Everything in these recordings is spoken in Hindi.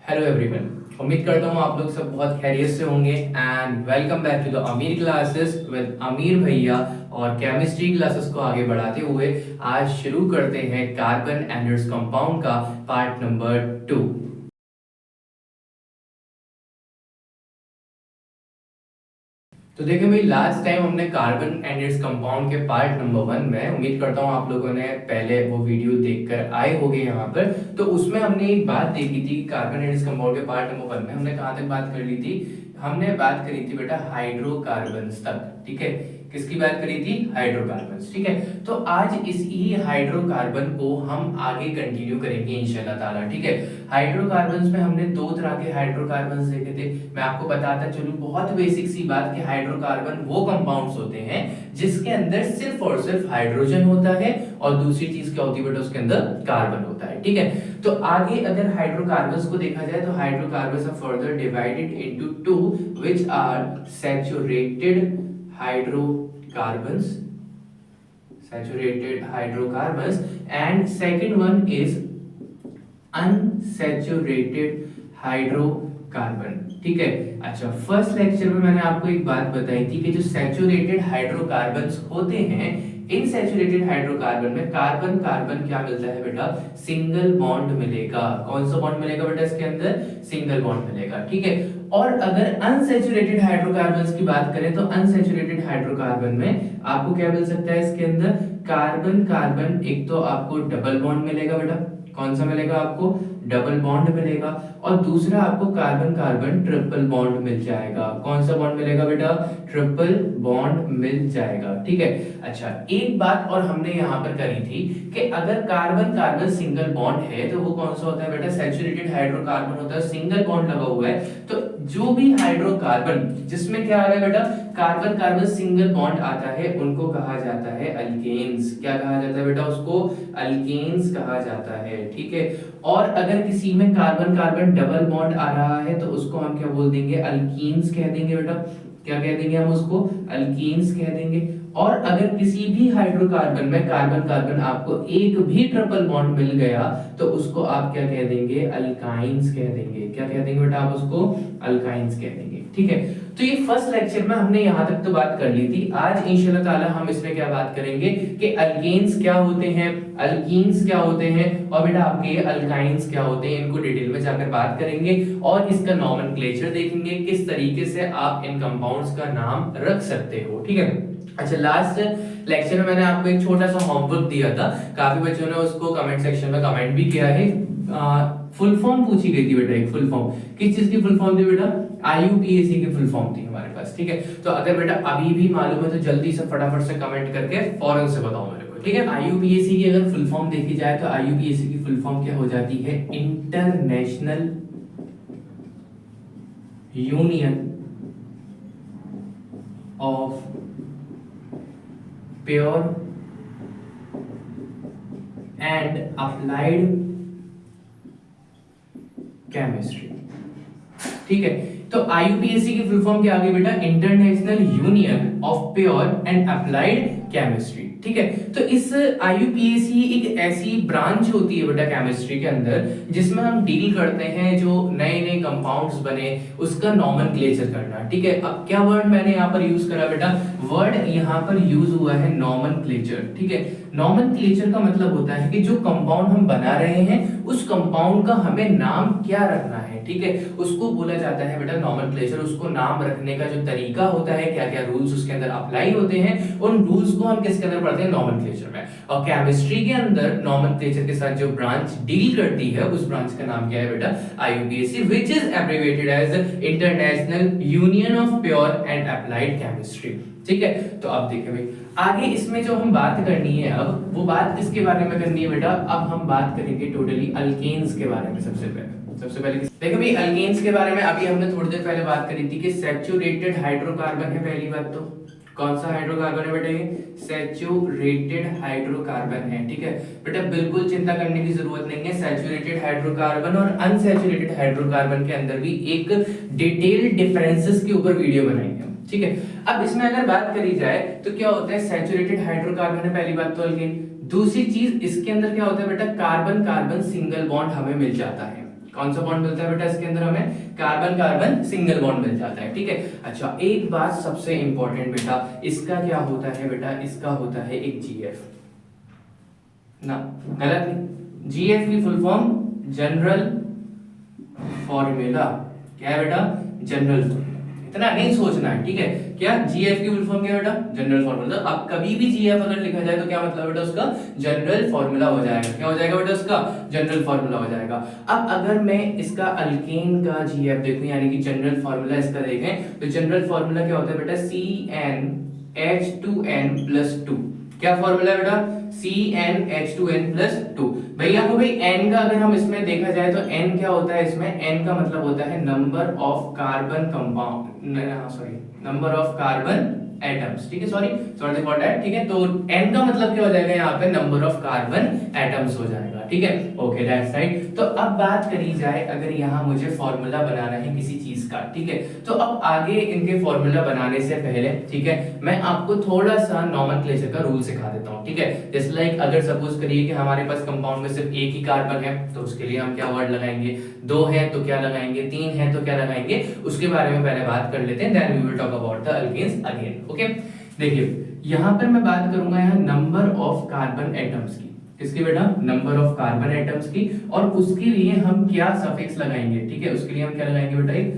Hello everyone. उम्मीद करता हूँ आप लोग सब बहुत खैरियत से होंगे and welcome back to the Amir classes with Amir भैया। और केमिस्ट्री क्लासेस को आगे बढ़ाते हुए आज शुरू करते हैं कार्बन एंड इट्स कंपाउंड का पार्ट नंबर 2। तो देखिए भाई, लास्ट टाइम हमने कार्बन एंड इट्स कंपाउंड के पार्ट नंबर 1 में, उम्मीद करता हूँ आप लोगों ने पहले वो वीडियो देखकर आए होंगे यहाँ पर। तो उसमें हमने एक बात देखी थी, कार्बन एंड इट्स कंपाउंड के पार्ट नंबर 1 में हमने कहाँ तक बात कर ली थी। हमने बात करी थी बेटा हाइड्रोकार्बन्स तक, ठीक है। किसकी बात करी थी? हाइड्रोकार्बन्स, ठीक है। तो आज इसी हाइड्रोकार्बन को हम आगे कंटिन्यू करेंगे इंशाल्लाह ताला, ठीक है। हाइड्रोकार्बन्स में हमने दो तरह के हाइड्रोकार्बन्स देखे थे। मैं आपको बताता चलूं बहुत बेसिक सी बात कि हाइड्रोकार्बन वो कंपाउंड्स होते हैं जिसके अंदर सिर्फ और सिर्फ हाइड्रोजन होता है और दूसरी चीज क्या होती है बेटा, उसके अंदर कार्बन होता है, ठीक है। तो आगे अगर हाइड्रोकार्बन्स को देखा जाए तो hydrocarbons are further divided into two which are saturated hydrocarbons and second one is unsaturated hydrocarbon, ठीक है। अच्छा, फर्स्ट लेक्चर में मैंने आपको एक बात बताई थी कि जो सैचुरेटेड हाइड्रोकार्बन्स होते हैं, इन सैचुरेटेड हाइड्रोकार्बन में कार्बन कार्बन क्या मिलता है बेटा? सिंगल बॉन्ड मिलेगा। कौन सा बॉन्ड मिलेगा बेटा इसके अंदर? सिंगल बॉन्ड मिलेगा, ठीक है। और अगर अनसैचुरेटेड हाइड्रोकार्बन्स की बात करें तो अनसैचुरेटेड हाइड्रोकार्बन में आपको क्या मिल सकता है? इसके अंदर कार्बन कार्बन एक तो आपको डबल बॉन्ड मिलेगा बेटा। कौन सा मिलेगा आपको? डबल बॉन्ड मिलेगा। और दूसरा आपको कार्बन कार्बन ट्रिपल बॉन्ड मिल जाएगा। कौन सा बॉन्ड मिलेगा बेटा? ट्रिपल बॉन्ड मिल जाएगा, ठीक है। अच्छा, एक बात और हमने यहाँ पर करी थी कि अगर कार्बन कार्बन सिंगल बॉन्ड है तो वो कौन सा होता है बेटा? सैचुरेटेड हाइड्रोकार्बन होता है, सिंगल बॉन्ड लगा हुआ है। तो जो भी हाइड्रोकार्बन जिसमें क्या आ रहा है बेटा? कार्बन कार्बन सिंगल बॉन्ड आता है, उनको कहा जाता है अल्केन्स। क्या कहा जाता है बेटा? उसको अल्केन्स कहा जाता है, ठीक है। और अगर किसी में कार्बन कार्बन डबल बॉन्ड आ रहा है तो उसको हम क्या बोल देंगे? अल्कीन्स कह देंगे बेटा। क्या कह देंगे हम उसको? अल्कीन्स कह देंगे। और अगर किसी भी हाइड्रोकार्बन में कार्बन कार्बन आपको एक भी ट्रिपल बॉन्ड मिल गया तो उसको आप क्या कह देंगे? अल्काइंस कह देंगे। क्या कह देंगे बेटा? आप उसको अल्काइंस कह देंगे, ठीक है। तो ये फर्स्ट लेक्चर में हमने यहां तक तो बात कर ली थी। आज इंशाल्लाह ताला हम इसमें क्या बात करेंगे कि अल्केन्स क्या होते हैं, अल्कीन्स क्या होते हैं और बेटा आपके अल्काइंस क्या होते हैं, इनको डिटेल में जाकर बात करेंगे और इसका नॉमेनक्लेचर देखेंगे, किस तरीके से आप इन कंपाउंड्स का नाम रख सकते हो, ठीक है। अच्छा, लास्ट लेक्चर में मैंने आपको एक छोटा सा होमवर्क दिया था, काफी बच्चों ने उसको कमेंट सेक्शन में कमेंट भी किया है। फुल फॉर्म पूछी गई थी बेटा, एक फुल फॉर्म किस चीज की फुल फॉर्म थी बेटा? IUPAC की फुल फॉर्म थी हमारे पास, ठीक है। तो अगर बेटा अभी भी मालूम है तो जल्दी से फटाफट से कमेंट करके फौरन से बताओ मेरे को, ठीक है। IUPAC की अगर फुल फॉर्म देखी जाए तो IUPAC की फुल फॉर्म क्या हो जाती है? International Union of Pure and Applied Chemistry, ठीक है। तो IUPAC की फुल फॉर्म क्या आ गई बेटा? International Union of Pure and Applied Chemistry, ठीक है। तो इस IUPAC एक ऐसी ब्रांच होती है बेटा केमिस्ट्री के अंदर जिसमें हम डील करते हैं जो नए नए कंपाउंड्स बने उसका नॉमेनक्लेचर करना, ठीक है। अब क्या वर्ड मैंने यहाँ पर यूज करा बेटा? वर्ड यहाँ पर यूज हुआ है नॉमेनक्लेचर, ठीक है। नॉमेनक्लेचर का मतलब होता है कि जो कंपाउंड हम बना रहे हैं उस कंपाउंड का हमें नाम क्या रखना है, ठीक है, उसको बोला जाता है बेटा नॉमेनक्लेचर। उसको नाम रखने का जो तरीका होता है, क्या क्या रूल्स उसके अंदर अप्लाई होते हैं, उन रूल्स को हम किसके अंदर पढ़ते हैं? नॉमेनक्लेचर में। और केमिस्ट्री के अंदर नॉमेनक्लेचर के साथ जो ब्रांच डील करती है उस ब्रांच का नाम क्या है बेटा? IUPAC, which is abbreviated as International Union of Pure and Applied Chemistry, ठीक है। तो अब देखिए भाई, आगे इसमें जो हम बात करनी है अब वो बात किसके बारे में करनी है बेटा? अब हम बात करेंगे टोटली अल्केन्स के बारे में। सबसे पहले देखो भाई, अल्केन्स के बारे में अभी हमने थोड़ी देर पहले बात करी थी कि सैचुरेटेड हाइड्रोकार्बन है पहली बात। तो कौन सा हाइड्रोकार्बन है बेटा? ये सैचुरेटेड हाइड्रोकार्बन है, ठीक है बेटा। बिल्कुल चिंता करने की जरूरत नहीं है। सैचुरेटेड हाइड्रोकार्बन और अनसैचुरेटेड हाइड्रोकार्बन के अंदर भी एक डिटेल्ड डिफरेंसेस के ऊपर वीडियो बनाएंगे, ठीक है। अब इसमें अगर बात करी जाए तो क्या होता है? सैचुरेटेड हाइड्रोकार्बन है पहली बात तो अल्केन। दूसरी चीज इसके अंदर क्या होता है बेटा? कार्बन कार्बन सिंगल बॉन्ड हमें मिल जाता है। कौन सा बॉन्ड मिलता है बेटा इसके अंदर? हमें कार्बन कार्बन सिंगल बॉन्ड मिल जाता है, ठीक है। अच्छा, एक बात सबसे इंपॉर्टेंट बेटा, इसका क्या होता है बेटा? इसका होता है एक जीएफ ना, गलत नहीं। जीएफ की फुल फॉर्म जनरल फॉर्मूला। क्या है बेटा? General formula. इतना नहीं सोचना है, ठीक है। क्या जीएफ की फुल फॉर्म क्या है बेटा? General formula. अब कभी भी जीएफ अगर लिखा जाए तो क्या मतलब बेटा उसका? जनरल फॉर्मूला हो जाएगा। क्या हो जाएगा बेटा उसका? जनरल फॉर्मूला हो जाएगा। अब अगर मैं इसका अल्केन का जीएफ देखूं, यानी कि जनरल फॉर्मूला इसका देखें, तो जनरल फॉर्मूला क्या होता है बेटा? CnH2n+2। क्या फॉर्मूला है बेटा? CnH2n+2। भैया को भाई n का अगर हम इसमें देखा जाए तो n क्या होता है इसमें? n का मतलब होता है number of carbon compound, sorry, number of carbon atoms, ठीक है। सॉरी फॉर दैट, ठीक है। तो n का मतलब क्या हो जाएगा यहाँ पे? नंबर ऑफ कार्बन एटम्स हो जाएगा, ठीक है। Okay, that's right. तो अब बात करी जाए, अगर यहाँ मुझे फॉर्मूला बनाना है किसी चीज का, ठीक है, तो अब आगे इनके फॉर्मूला बनाने से पहले, ठीक है, मैं आपको थोड़ा सा नॉमेनक्लेचर का रूल सिखा देता हूँ, ठीक है। जैसे लाइक अगर सपोज करिए कि हमारे पास कंपाउंड में सिर्फ एक ही कार्बन है, तो उसके लिए हम क्या वर्ड लगाएंगे? 2 है तो क्या लगाएंगे? 3 है तो क्या लगाएंगे? उसके बारे में पहले बात कर लेते हैं, then we will talk about the alkanes again. Okay, देखिए यहां पर मैं बात करूंगा यहाँ नंबर ऑफ कार्बन एटम्स की। किसकी बेटा? नंबर ऑफ कार्बन एटम्स की। और उसके लिए हम क्या सफिक्स लगाएंगे, ठीक है। उसके लिए हम क्या लगाएंगे बेटा? एक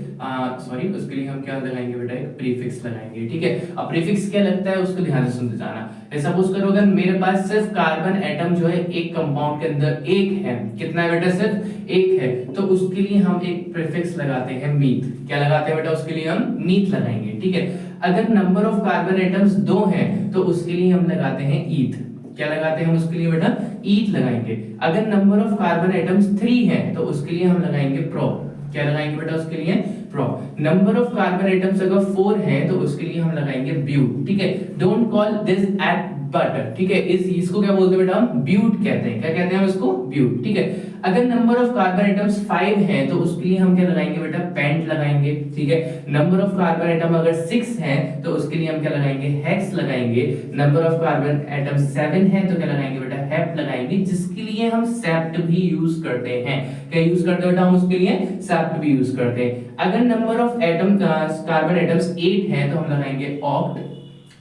उसके लिए हम क्या लगाएंगे बेटा? एक प्रीफिक्स लगाएंगे, ठीक है। अब प्रीफिक्स क्या लगता है उसको ध्यान से सुनते जाना। सपोज करो अगर मेरे पास सिर्फ कार्बन एटम जो है एक कंपाउंड के अंदर एक है, कितना है बेटा? सिर्फ एक है, तो उसके लिए हम एक प्रीफिक्स लगाते हैं मीथ। क्या लगाते हैं बेटा? उसके लिए हम मीथ लगाएंगे, ठीक है। अगर नंबर ऑफ कार्बन एटम्स 2 हैं तो उसके लिए हम लगाते हैं ईथ। क्या लगाते हैं हम उसके लिए बेटा? ईथ लगाएंगे। अगर नंबर ऑफ कार्बन एटम्स 3 हैं तो उसके लिए हम लगाएंगे प्रो। क्या लगाएंगे बेटा उसके लिए? Pro. Number of carbon atoms अगर 4 हैं तो उसके लिए हम लगाएंगे ब्यूट, ठीक है। Don't call this eight but, ठीक है। इसको क्या बोलते हैं बेटा? हम ब्यूट कहते हैं। क्या कहते हैं हम इसको? ब्यूट, ठीक है। अगर नंबर ऑफ कार्बन एटम्स 5 हैं तो उसके लिए हम क्या लगाएंगे बेटा? पेंट लगाएंगे, ठीक है। नंबर ऑफ कार्बन एटम अगर 6 हैं तो उसके लिए हम क्या लगाएंगे? हेक्स लगाएंगे। नंबर ऑफ कार्बन एटम 7 हैं तो क्या लगाएंगे बेटा? हेप्ट लगाएंगे, जिसके लिए हम सेप्ट भी यूज करते हैं। क्या यूज करते हैं बेटा हम उसके लिए? सेप्ट भी यूज करते हैं। अगर number of atom carbon atoms 8 हैं तो हम लगाएंगे ऑक्ट।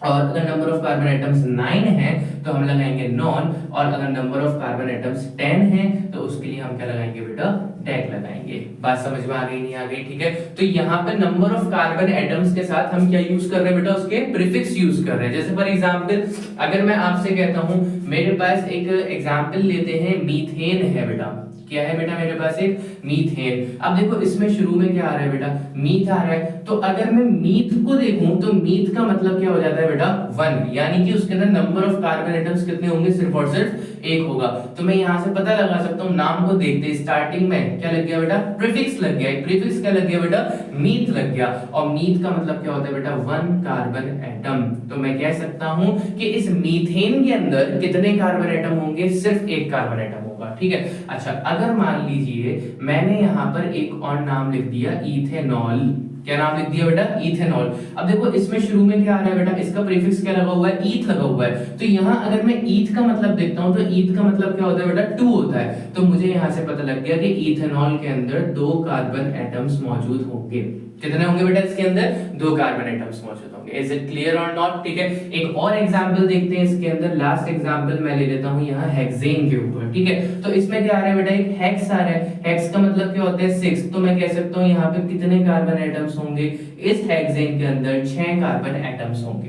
और अगर नंबर ऑफ कार्बन एटम्स 9 है तो हम लगाएंगे नॉन। और अगर नंबर ऑफ कार्बन एटम्स 10 है तो उसके लिए हम क्या लगाएंगे बेटा? डेक लगाएंगे। बात समझ में आ गई? नहीं आ गई? ठीक है। तो यहाँ पे नंबर ऑफ कार्बन एटम्स के साथ हम क्या यूज कर रहे हैं बेटा? उसके प्रीफिक्स यूज कर रहे हैं। जैसे फॉर एग्जांपल अगर मैं आपसे कहता हूं, मेरे पास एक एग्जांपल लेते हैं, मीथेन है बेटा। क्या है बेटा? मेरे पास एक मीथेन। अब देखो इसमें शुरू में क्या आ रहा है बेटा? मीथ आ रहा है। तो अगर मैं मीथ को देखूं तो मीथ का मतलब क्या हो जाता है बेटा? 1, यानी कि उसके अंदर नंबर ऑफ कार्बन एटम्स कितने होंगे? सिर्फ और सिर्फ एक होगा। तो मैं यहां से पता लगा सकता हूं, नाम को देखते स्टार्टिंग में क्या लग गया बेटा? प्रीफिक्स लग गया। प्रीफिक्स क्या लग गया बेटा? मीथ लग गया। और मीथ का मतलब क्या होता है बेटा? 1 कार्बन एटम। तो मैं कह सकता हूं कि इस मीथेन के अंदर कितने कार्बन एटम होंगे? सिर्फ एक कार्बन एटम होगा, ठीक है। अच्छा, अगर मान लीजिए मैंने यहां पर एक और नाम लिख दिया, इथेनॉल। क्या नाम लिख दिया बेटा? इथेनॉल। अब देखो इसमें शुरू में क्या आ रहा है बेटा? इसका प्रीफिक्स क्या लगा हुआ है? ईथ लगा हुआ है। तो यहाँ अगर मैं ईथ का मतलब देखता हूं तो ईथ का मतलब क्या होता है बेटा? 2 होता है। तो मुझे यहाँ से पता लग गया कि इथेनॉल के अंदर 2 कार्बन एटम्स मौजूद होंगे। कितने होंगे बेटा इसके अंदर? 2 कार्बन एटम्स मौजूद होंगे। इज इट क्लियर और नॉट? ठीक है। एक और एग्जांपल देखते हैं इसके अंदर। लास्ट एग्जांपल मैं ले लेता हूं यहाँ हेक्सेन के ऊपर, ठीक है। तो इसमें क्या आ रहा है बेटा? एक हेक्स आ रहा है। हेक्स का मतलब क्या होता है? 6। तो मैं कह सकता हूं यहाँ पे कितने कार्बन एटम्स होंगे? इस हेक्सेन के अंदर 6 कार्बन एटम्स होंगे।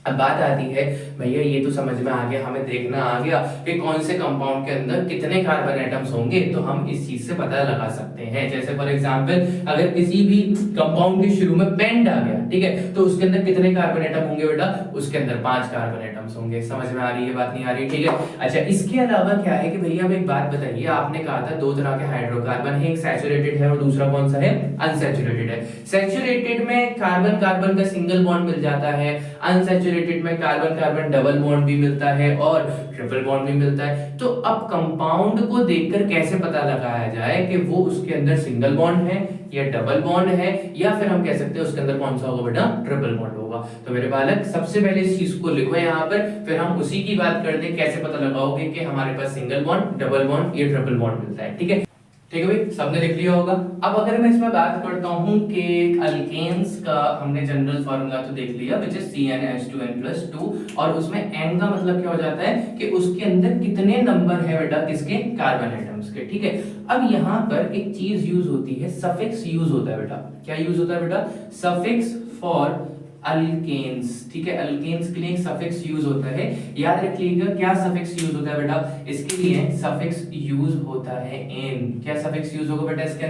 अब बात आती है भैया, ये तो समझ में आ गया, हमें देखना आ गया कि कौन से कंपाउंड के अंदर कितने कार्बन एटम्स होंगे। तो हम इस चीज से पता लगा सकते हैं। जैसे फॉर एग्जांपल अगर किसी भी कंपाउंड के शुरू में पेंट आ गया, ठीक है, तो उसके अंदर कितने कार्बन एटम होंगे बेटा? उसके अंदर 5 कार्बन एटम्स होंगे। समझ में आ रही है बात? नहीं आ रही? ठीक है। अच्छा, इसके अलावा क्या है कि भैया अब एक बात बताइए, आपने कहा था 2 तरह के हाइड्रोकार्बन है, एक सैचुरेटेड है और दूसरा कौन सा है? अनसैचुरेटेड है। सैचुरेटेड में कार्बन कार्बन का सिंगल बॉन्ड मिल जाता है, अनसैचुरेटेड में कार्बन कार्बन डबल बॉन्ड भी मिलता है और ट्रिपल बॉन्ड भी मिलता है। तो अब कंपाउंड को देखकर कैसे पता लगाया जाए कि वो उसके अंदर सिंगल बॉन्ड है या डबल बॉन्ड है, या फिर हम कह सकते हैं उसके अंदर कौन सा होगा बेटा? ट्रिपल बॉन्ड होगा। तो मेरे बालक सबसे पहले इस चीज को लिखो यहाँ पर, फिर हम उसी की बात करते हैं कैसे पता लगाओगे कि हमारे पास सिंगल बॉन्ड, डबल बॉन्ड या ट्रिपल बॉन्ड मिलता है, ठीक है। ठीक है भाई, सबने लिख लिया होगा। अब अगर मैं इसमें बात करता हूँ कि अल्केन्स का हमने जनरल फॉर्मूला तो देख लिया विच इज CnH2n+2, और उसमें n का मतलब क्या हो जाता है कि उसके अंदर कितने नंबर है बेटा किसके, कार्बन एटम्स के। ठीक है, अब यहाँ पर एक चीज यूज होती है, सफिक्स यूज होता है बेटा। क्या यूज होता है बेटा, सफिक्स फॉर अल्केन्स। ठीक है, अल्केन्स के लिए एक सफिक्स यूज होता है, याद रखिएगा क्या सफिक्स यूज होता है बेटा, इसके लिए सफिक्स यूज होता है एन। क्या सफिक्स यूज होगा बेटा इसके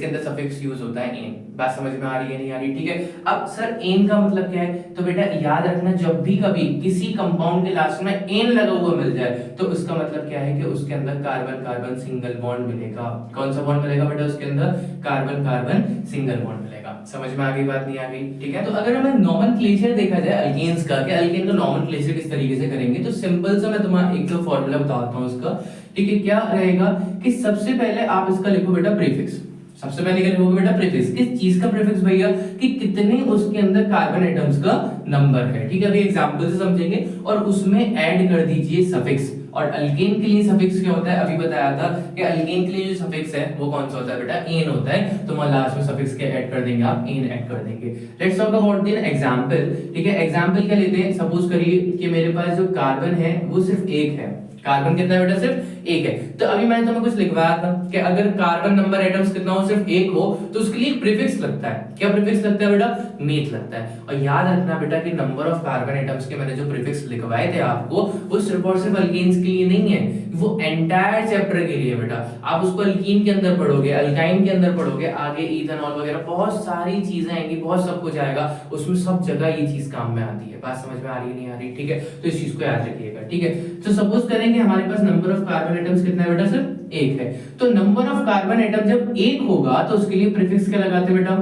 अंदर सफिक्स यूज होता है एन। बात समझ में आ रही है नहीं आ रही? ठीक है, अब सर एन का मतलब क्या है, तो बेटा याद रखना जब भी कभी किसी कंपाउंड के लास्ट में एन लगा हुआ मिल जाए तो उसका मतलब क्या है कि उसके अंदर कार्बन कार्बन सिंगल बॉन्ड मिलेगा। कौन सा बॉन्ड मिलेगा बेटा उसके अंदर, कार्बन कार्बन सिंगल बॉन्ड मिलेगा। समझ में आ गई बात नहीं आ गई? ठीक है, तो अगर हमें नॉमेनक्लेचर देखा जाए अल्केन्स का, कि अल्केन का नॉमेनक्लेचर किस तरीके से करेंगे, तो सिंपल सा मैं तुम्हें एक दो फॉर्मूला बताता हूं उसका। ठीक है, क्या रहेगा कि सबसे पहले आप इसका लिखो बेटा प्रीफिक्स। सबसे पहले क्या लिखोगे बेटा, प्रीफिक्स। किस चीज का प्रीफिक्स भैया, कि कितने उसके अंदर कार्बन एटम्स का नंबर है। ठीक है, अभी एग्जांपल से समझेंगे, और उसमें ऐड कर दीजिए सफिक्स। और अल्केन के लिए सफिक्स क्या होता है, अभी बताया था कि अल्केन के लिए जो सफिक्स है वो कौन सा होता है बेटा, एन होता है। तो मैं लास्ट में सफिक्स के ऐड कर देंगे, आप एन ऐड कर देंगे। Let's talk about the example. ठीक है, एग्जांपल क्या लेते हैं, सपोज करिए कि मेरे पास जो कार्बन है वो सिर्फ एक है। कार्बन कितना है बेटा, सिर्फ एक है। तो अभी मैंने तुम्हें कुछ लिखवाया था कि अगर कार्बन नंबर एटम्स कितना हो, सिर्फ एक हो, तो उसके लिए प्रीफिक्स लगता है। क्या प्रीफिक्स लगता है बेटा, मीथ लगता है। और याद रखना बेटा कि नंबर ऑफ कार्बन एटम्स के मैंने जो प्रीफिक्स लिखवाए थे आपको, वो सिर्फ और सिर्फ अल्केन्स के लिए नहीं है, वो एंटायर चैप्टर के लिए बेटा। आप उसको अल्कीन के अंदर पढ़ोगे, अल्काइन के अंदर पढ़ोगे, आगे इथेनॉल वगैरह बहुत सारी चीजें आएंगी, बहुत सब कुछ आएगा, उसमें सब जगह ये चीज काम में आती है। बात समझ में आ रही है नहीं आ रही? ठीक है, तो इस चीज को याद रखिएगा। ठीक है, तो सपोज करेंगे हमारे पास नंबर ऑफ कार्बन एटम्स कितना है बेटा, सिर्फ एक है। तो नंबर ऑफ कार्बन एटम जब एक होगा तो उसके लिए प्रीफिक्स क्या लगाते हैं बेटा,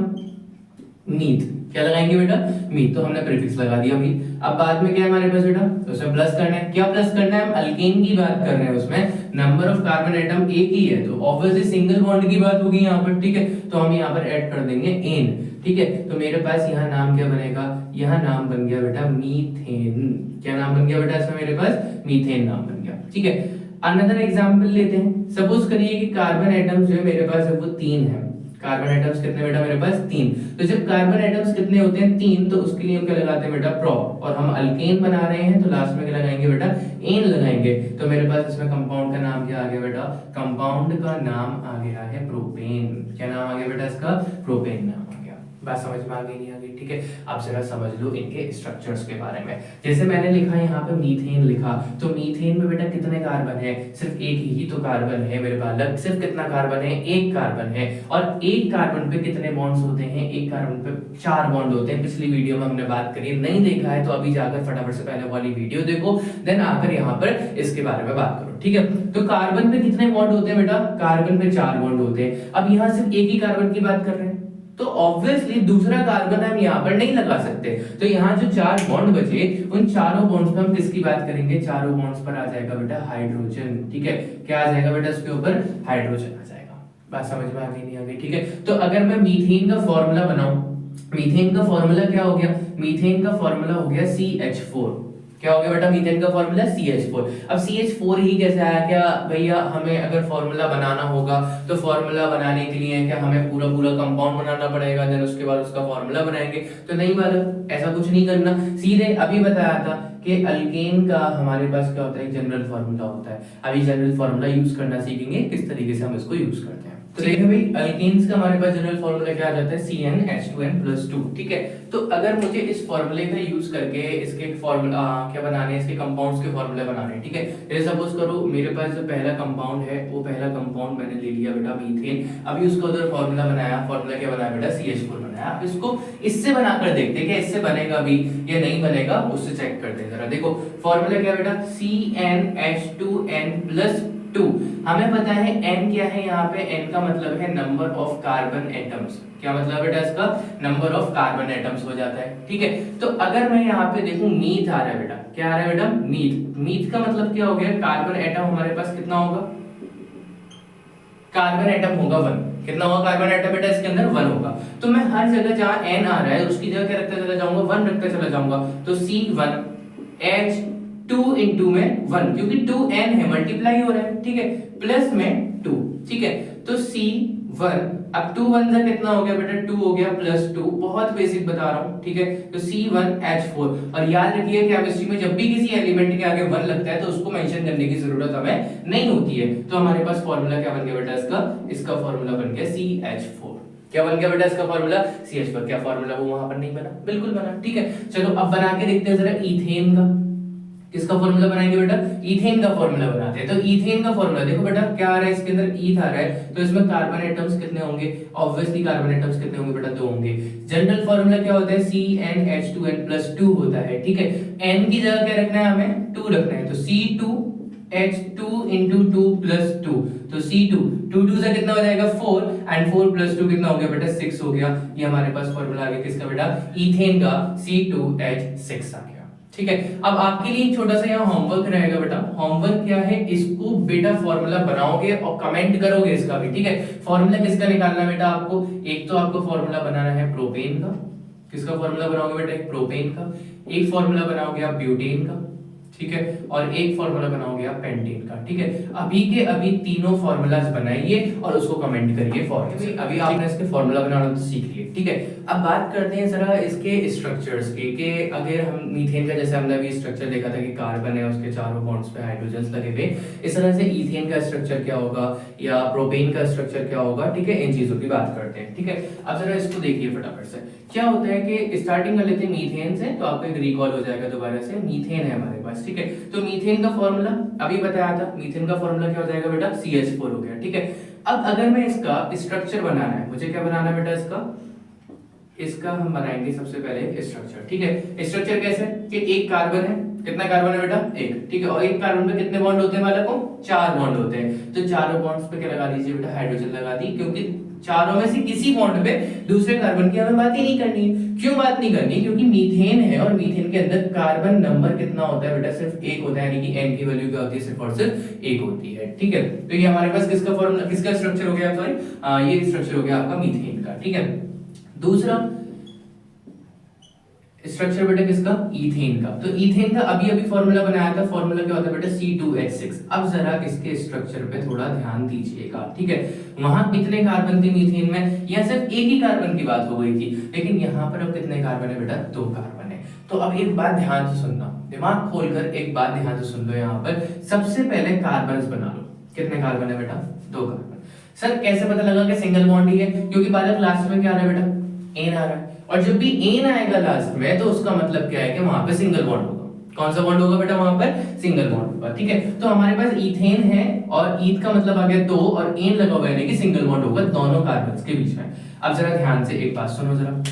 मीथ। क्या लगाएंगे बेटा, मीथ। तो हमने प्रीफिक्स लगा दिया अभी। अब बाद में क्या है हमारे पास बेटा, तो उसमें प्लस करना है। क्या प्लस करना है, हम अल्केन की बात कर रहे हैं, उसमें नंबर ऑफ कार्बन एटम एक ही है, तो ऑब्वियसली सिंगल बॉन्ड की बात होगी यहाँ पर। ठीक है, तो हम यहाँ पर ऐड कर देंगे एन। ठीक है, तो मेरे पास यहाँ नाम क्या बनेगा, यहाँ नाम बन गया बेटा मीथेन। क्या नाम बन गया बेटा इसमें, मेरे पास मीथेन नाम बन गया। ठीक है, अनदर एग्जांपल लेते हैं। सपोज करिए कि कार्बन एटम्स जो है मेरे पास है वो 3 है। कार्बन एटम्स कितने बेटा, मेरे पास 3। तो जब कार्बन एटम्स कितने होते हैं, 3, तो उसके लिए हम क्या लगाते हैं बेटा, प्रो। और हम अल्केन बना रहे हैं तो लास्ट में क्या लगाएंगे बेटा, एन लगाएंगे। तो मेरे पास इसमें कंपाउंड का नाम क्या आ गया बेटा, कंपाउंड का नाम आ गया है प्रोपेन। क्या नाम आ गया बेटा इसका, प्रोपेन नाम आ गया। बात समझ में आ गई नहीं आ गई? ठीक है, अब जरा समझ लो इनके स्ट्रक्चर्स के बारे में। जैसे मैंने लिखा यहाँ पे मीथेन लिखा, तो मीथेन में बेटा कितने कार्बन है, सिर्फ एक ही तो कार्बन है मेरे पास। सिर्फ कितना कार्बन है, एक कार्बन है। और एक कार्बन पे कितने बॉन्ड्स होते हैं, एक कार्बन पे 4 बॉन्ड होते हैं। पिछली वीडियो में हमने बात करी, नहीं देखा है तो अभी जाकर फटाफट से पहले वाली वीडियो देखो, देन आकर यहाँ पर इसके बारे में बात करो। ठीक है, तो कार्बन पे कितने बॉन्ड होते हैं बेटा, कार्बन पे 4 बॉन्ड होते हैं। अब यहाँ सिर्फ एक ही कार्बन की बात कर रहे हैं, तो ऑब्वियसली दूसरा कार्बन हम यहाँ पर नहीं लगा सकते। तो यहाँ जो 4 बॉन्ड बचे, उन चारों बॉन्ड्स पर हम किसकी बात करेंगे, चारों बॉन्ड्स पर आ जाएगा बेटा हाइड्रोजन। ठीक है, क्या आ जाएगा बेटा इसके ऊपर, हाइड्रोजन आ जाएगा। बात समझ में आ गई नहीं आ गई? ठीक है, तो अगर मैं मीथेन का फॉर्मूला बनाऊं, मीथेन का फॉर्मूला क्या हो गया, मीथेन का फॉर्मूला हो गया CH4। क्या हो गया बेटा, मीथेन का फॉर्मूला CH4। अब CH4 ही कैसे आया, क्या भैया हमें अगर फॉर्मूला बनाना होगा तो फॉर्मूला बनाने के लिए क्या हमें पूरा पूरा कंपाउंड बनाना पड़ेगा, देन उसके बाद उसका फॉर्मूला बनाएंगे? तो नहीं वाला, ऐसा कुछ नहीं करना। सीधे अभी बताया था कि अल्केन का हमारे पास क्या होता है, एक जनरल फॉर्मूला होता है। अभी जनरल फॉर्मूला यूज करना सीखेंगे, किस तरीके से हम इसको यूज करते हैं। तो देखिए भाई, अल्केन्स का हमारे पास जनरल फॉर्मूला क्या आ जाता है, CnH2n+2। ठीक है, तो अगर मुझे इस फॉर्मूले का यूज करके इसके फॉर्मूला क्या बनाने हैं, इसके कंपाउंड्स के फॉर्मूले बनाने हैं। ठीक है, जैसे सपोज करो मेरे पास जो पहला कंपाउंड है, वो पहला कंपाउंड मैंने ले लिया बेटा मीथेन। अभी उसका उधर फॉर्मूला बनाया, फॉर्मूला क्या बनाया बेटा, CH4 बनाया। अब इसको इससे बनाकर देखते हैं कि इससे बनेगा भी या नहीं बनेगा, उससे चेक करते हैं जरा। देखो फॉर्मूला क्या बेटा, CnH2n+2। हमें पता है n क्या है, यहाँ पे n का मतलब है नंबर ऑफ कार्बन एटम्स। क्या मतलब बेटा इसका, नंबर ऑफ कार्बन एटम्स हो जाता है। ठीक है, तो अगर मैं यहाँ पे देखूं मीथ आ रहा है बेटा, क्या आ रहा है बेटा, मीथ। मीथ का मतलब क्या हो गया, कार्बन एटम हमारे पास कितना होगा, कार्बन एटम होगा 1। कितना होगा कार्बन एटम बेटा इसके अंदर, 1 होगा। तो मैं हर जगह जहां n आ रहा है उसकी जगह क्या रखता चला जाऊंगा, 1 रखता चला जाऊंगा। तो C1H2 इंटू में 1, क्योंकि 2n है, मल्टीप्लाई हो रहा है। ठीक है, प्लस में 2। ठीक है, तो C1, अब 2 1 का कितना हो गया बेटा, 2 हो गया प्लस 2, बहुत बेसिक बता रहा हूँ, ठीक है। तो C1H4, और याद रखिए केमिस्ट्री में जब भी किसी एलिमेंट के आगे 1 लगता है तो उसको मेंशन करने की जरूरत हमें नहीं होती है। तो हमारे पास फॉर्मूला क्या बन गया बेटा इसका फॉर्मूला बन गया CH4। क्या बन गया बेटा इसका फॉर्मूला CH4। क्या फॉर्मूला वो वहां पर नहीं बना, बिल्कुल बना, ठीक है। चलो अब बना के देखते हैं जरा इथेन का। किसका फॉर्मूला बनाएंगे बेटा, इथेन का फॉर्मूला बनाते हैं। तो इथेन का फॉर्मूला देखो बेटा क्या आ रहा है, इसके अंदर ईथ आ रहा है, तो इसमें कार्बन एटम्स कितने होंगे, ऑब्वियसली कार्बन एटम्स कितने होंगे बेटा, 2 होंगे। जनरल फॉर्मूला क्या होता है, CnH2n+2 होता है, ठीक है। n की जगह क्या रखना है, हमें 2 रखना है, तो C2H2 into 2 plus 2, तो C2 2 2 से कितना हो जाएगा 4, एंड 4 plus 2 कितना हो गया बेटा 6 हो गया। ये हमारे पास फॉर्मूला आ गया किसका बेटा, इथेन का, C2H6 आ गया, ठीक है। अब आपके लिए एक छोटा सा यहाँ होमवर्क रहेगा बेटा। होमवर्क क्या है, इसको बेटा फॉर्मूला बनाओगे और कमेंट करोगे इसका भी, ठीक है। फॉर्मूला किसका निकालना है बेटा आपको, एक तो आपको फॉर्मूला बनाना है प्रोपेन का। किसका फॉर्मूला बनाओगे बेटा, एक प्रोपेन का। एक फॉर्मूला बनाओगे आप ब्यूटेन का, ठीक है, और एक फॉर्मूला बनाओगे आप पेंटेन का, ठीक है। अभी के अभी तीनों फॉर्मूलाज बनाइए और उसको कमेंट करिए फॉर्मूला। अभी आपने इसके फॉर्मूला बनाना तो सीख लिए, ठीक है। अब बात करते हैं जरा इसके स्ट्रक्चर्स की, कि अगर हम मीथेन का, जैसे हमने अभी स्ट्रक्चर देखा था कि कार्बन है, उसके चारों बॉन्ड्स पे हाइड्रोजन्स लगे हुए, इस तरह से ईथेन का स्ट्रक्चर क्या होगा या प्रोपेन का स्ट्रक्चर क्या होगा, ठीक है। इन चीजों की बात करते हैं, ठीक है। अब जरा इसको देखिए फटाफट से। क्या होता है कि स्टार्टिंग कर लेते हैं मीथेन से, तो आपको एक रिकॉल हो जाएगा दोबारा से। मीथेन है हमारे पास, ठीक है। तो मीथेन का फॉर्मूला अभी बताया था, मीथेन का फॉर्मूला क्या हो जाएगा बेटा, CH4 हो गया, ठीक है। अब अगर मैं इसका स्ट्रक्चर बनाना है, मुझे क्या बनाना है बेटा, इसका हम बनाएंगे सबसे पहले स्ट्रक्चर, ठीक है। स्ट्रक्चर कैसे कि एक कार्बन है, कितना कार्बन है बेटा, एक, ठीक है। और एक कार्बन पे कितने बॉन्ड होते हैं वाला को, 4 बॉन्ड होते हैं। तो चारों बॉन्ड्स पे क्या लगा दीजिए बेटा, हाइड्रोजन लगा दी, क्योंकि चारों में से किसी बॉन्ड पे दूसरे कार्बन की हमें बात ही नहीं करनी है। क्यों बात नहीं करनी, क्योंकि मीथेन है और मीथेन के अंदर कार्बन नंबर कितना होता है बेटा, सिर्फ 1 होता है, यानी कि n की वैल्यू क्या होती है, सिर्फ और सिर्फ 1 होती है, ठीक है। तो ये हमारे पास किसका फॉर्मूला, किसका स्ट्रक्चर हो गया, सॉरी ये स्ट्रक्चर हो गया आपका मीथेन का, ठीक है। दूसरा स्ट्रक्चर बेटा किसका, इथेन का। तो इथेन का अभी अभी फॉर्मूला बनाया था, फॉर्मूला क्या होता है बेटा, C2H6। अब जरा इसके स्ट्रक्चर पे थोड़ा ध्यान दीजिएगा, ठीक है। वहां कितने कार्बन थे मीथेन में, यहां सिर्फ एक ही कार्बन की बात हो गई थी, लेकिन यहाँ पर अब कितने कार्बन है बेटा, 2 कार्बन है। तो अब एक बात ध्यान से सुनना, दिमाग खोलकर एक बात ध्यान से सुन लो। यहाँ पर सबसे पहले कार्बन बना लो, कितने कार्बन है बेटा, 2 कार्बन। सर कैसे पता लगा कि सिंगल बॉन्ड ही है, क्योंकि बालक लास्ट में क्या आ रहा है बेटा, एन आ रहा है, और जब भी एन आएगा लास्ट में तो उसका मतलब क्या है कि वहां पे सिंगल बॉन्ड होगा। कौन सा बॉन्ड होगा बेटा, वहां पर सिंगल बॉन्ड होगा, ठीक है। तो हमारे पास इथेन है और ईथ का मतलब आ गया 2 और एन लगा हुआ है, यानी कि सिंगल बॉन्ड होगा दोनों कार्बन्स के बीच में। अब जरा ध्यान से एक बात सुनो जरा,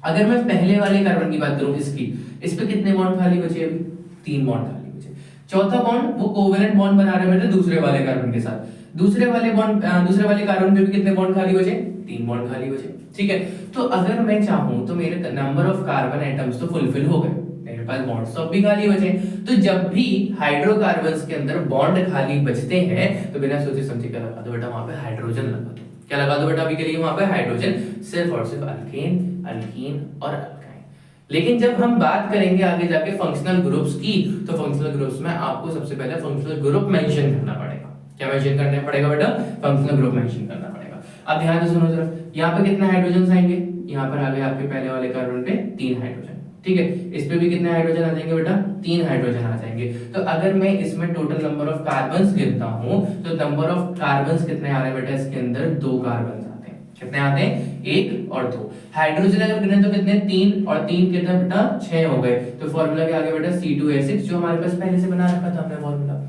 अगर मैं पहले वाले कार्बन की बात करूं, इसकी, इस पे कितने बॉन्ड खाली बचे, अभी 3 बॉन्ड खाली बचे। चौथा बॉन्ड वो कोवेलेंट बॉन्ड बना रहे हैं बेटा दूसरे वाले कार्बन के साथ, दूसरे वाले कार्बन पे भी कितने बॉन्ड खाली बचे, 3 बॉन्ड खाली बचे, ठीक है। तो अगर मैं चाहूं तो मेरे नंबर ऑफ कार्बन एटम्स तो फुलफिल हो गए, मेरे पास बॉन्ड्स तो भी खाली बचे। तो जब भी हाइड्रोकार्बन्स के अंदर बॉन्ड खाली बचते हैं तो बिना सोचे समझे क्या लगा दो बेटा, वहां पे हाइड्रोजन लगा दो। क्या लगा दो बेटा अभी के लिए वहां पे, हाइड्रोजन, सिर्फ और सिर्फ अल्केन, अल्कीन और अल्काइन। लेकिन जब हम बात करेंगे आगे जाके फंक्शनल ग्रुप्स की, तो फंक्शनल ग्रुप्स में आपको सबसे पहले फंक्शनल ग्रुप मेंशन करना पड़ेगा। क्या मेंशन करना पड़ेगा बेटा, फंक्शनल ग्रुप मेंशन करना पड़ेगा। अब ध्यान से सुनो जरा, यहाँ पे कितने हाइड्रोजन आएंगे, यहाँ पर आ गए आपके पहले वाले कार्बन पे 3 हाइड्रोजन, ठीक है। इस पे भी कितने हाइड्रोजन आ जाएंगे बेटा, 3 हाइड्रोजन आ जाएंगे। तो अगर मैं इसमें टोटल नंबर ऑफ कार्बन्स गिनता हूं तो नंबर ऑफ कार्बन्स कितने आ रहे हैं बेटा, इसके अंदर 2 कार्बन्स आते हैं। कितने आते हैं, 1 और 2। हाइड्रोजन अगर गिने तो कितने, 3 और 3 कितने बेटा, 6 हो गए। तो फॉर्मूला क्या आ गया बेटा, C2H6, जो हमारे पास पहले से बना रखा था हमने फॉर्मूला।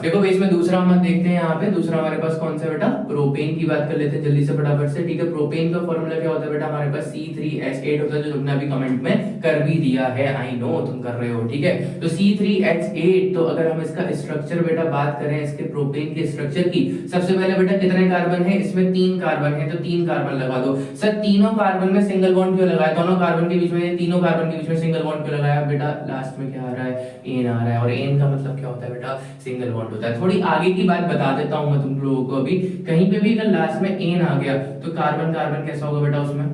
देखो भाई इसमें दूसरा हम देखते हैं, यहाँ पे दूसरा हमारे पास कौन सा बेटा, प्रोपेन की बात कर लेते हैं जल्दी से फटाफट से, ठीक है। प्रोपेन का फॉर्मूला क्या होता है बेटा, हमारे पास C3H8 होता है, जो तुमने अभी कमेंट में कर भी दिया है, आई नो तुम कर रहे हो, ठीक है। तो C3H8, तो अगर हम इसका स्ट्रक्चर बेटा बात करें, इसके प्रोपेन के स्ट्रक्चर की, सबसे पहले बेटा कितने कार्बन है, इसमें 3 कार्बन है, तो 3 कार्बन लगा दो। सर तीनों कार्बन में सिंगल बॉन्ड क्यों लगाया, दोनों कार्बन के बीच में, तीनों कार्बन के बीच में सिंगल बॉन्ड क्यों लगाया बेटा, लास्ट में क्या आ रहा है, एन आ रहा है, और एन का मतलब क्या होता है बेटा, सिंगल बॉन्ड होता है। थोड़ी आगे की बात बता देता हूं मैं तुम लोगों को, अभी कहीं पे भी अगर लास्ट में एन आ गया तो कार्बन कार्बन कैसा होगा बेटा, उसमें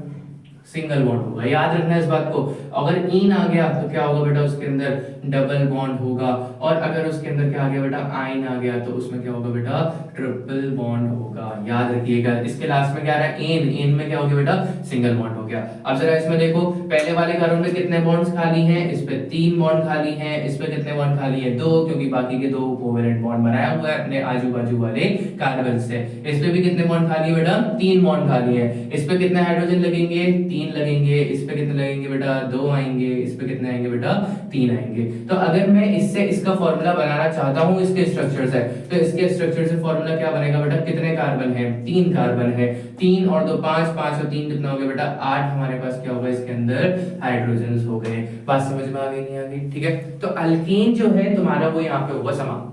सिंगल बॉन्ड होगा, याद रखना इस बात को। अगर इन आ गया तो क्या होगा बेटा, उसके अंदर डबल बॉन्ड होगा, और अगर उसके अंदर क्या आ गया बेटा, आइन आ गया, तो उसमें क्या होगा बेटा, ट्रिपल बॉन्ड होगा। याद रखिएगा। इसके लास्ट में क्या आ रहा है, एन, एन में क्या हो गया बेटा, सिंगल बॉन्ड हो गया। अब जरा इसमें देखो, पहले वाले कार्बन पे कितने बॉन्ड्स खाली हैं, इस पे 3 बॉन्ड खाली हैं, इस पे कितने बॉन्ड खाली है, 2, क्योंकि बाकी के 2 कोवेलेंट बॉन्ड बनाया हुआ है अपने आजू बाजू वाले कार्बन से। इस पे भी कितने बॉन्ड खाली है बेटा, 3 बॉन्ड खाली है। इस पे कितने हाइड्रोजन लगेंगे, 3 लगेंगे। इस पे कितने लगेंगे बेटा, 2 आएंगे। इस पे कितने आएंगे बेटा, 3 आएंगे। तो अगर मैं इससे इसका फॉर्मूला बनाना चाहता हूं इसके स्ट्रक्चर से, तो इसके स्ट्रक्चर से फॉर्मूला क्या बनेगा बेटा, कितने कार्बन है, 3 कार्बन है, 3 और 2 5, 5 और 3 कितना हो गया बेटा, 8 हमारे पास क्या होगा इसके अंदर, हाइड्रोजन हो गए। बात समझ में आ गई नहीं आ गई, ठीक है। तो अल्केन जो है तुम्हारा वो यहाँ पे होगा समाप्त,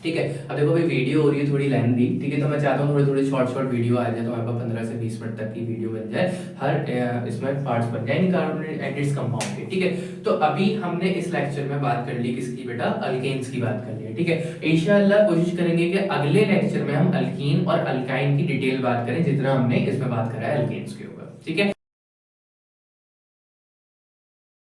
ठीक है। अब देखो भाई वीडियो हो रही है थोड़ी लेंथी, ठीक है, तो मैं चाहता हूँ थोड़े थोड़े शॉर्ट वीडियो आ जाए, तो हमारे पास 15 से 20 मिनट तक की वीडियो बन जाए, हर इसमें पार्ट्स बन जाए कार्बोनेट एंड इट्स कंपाउंड के, ठीक है। तो अभी हमने इस लेक्चर में बात कर ली किसकी बेटा, अल्केन्स की बात कर ली है, ठीक है। इंशाल्लाह कोशिश करेंगे कि अगले लेक्चर में हम अल्कीन और अल्काइन की डिटेल बात करें, जितना हमने इसमें बात करा है अल्केन्स के ऊपर, ठीक है।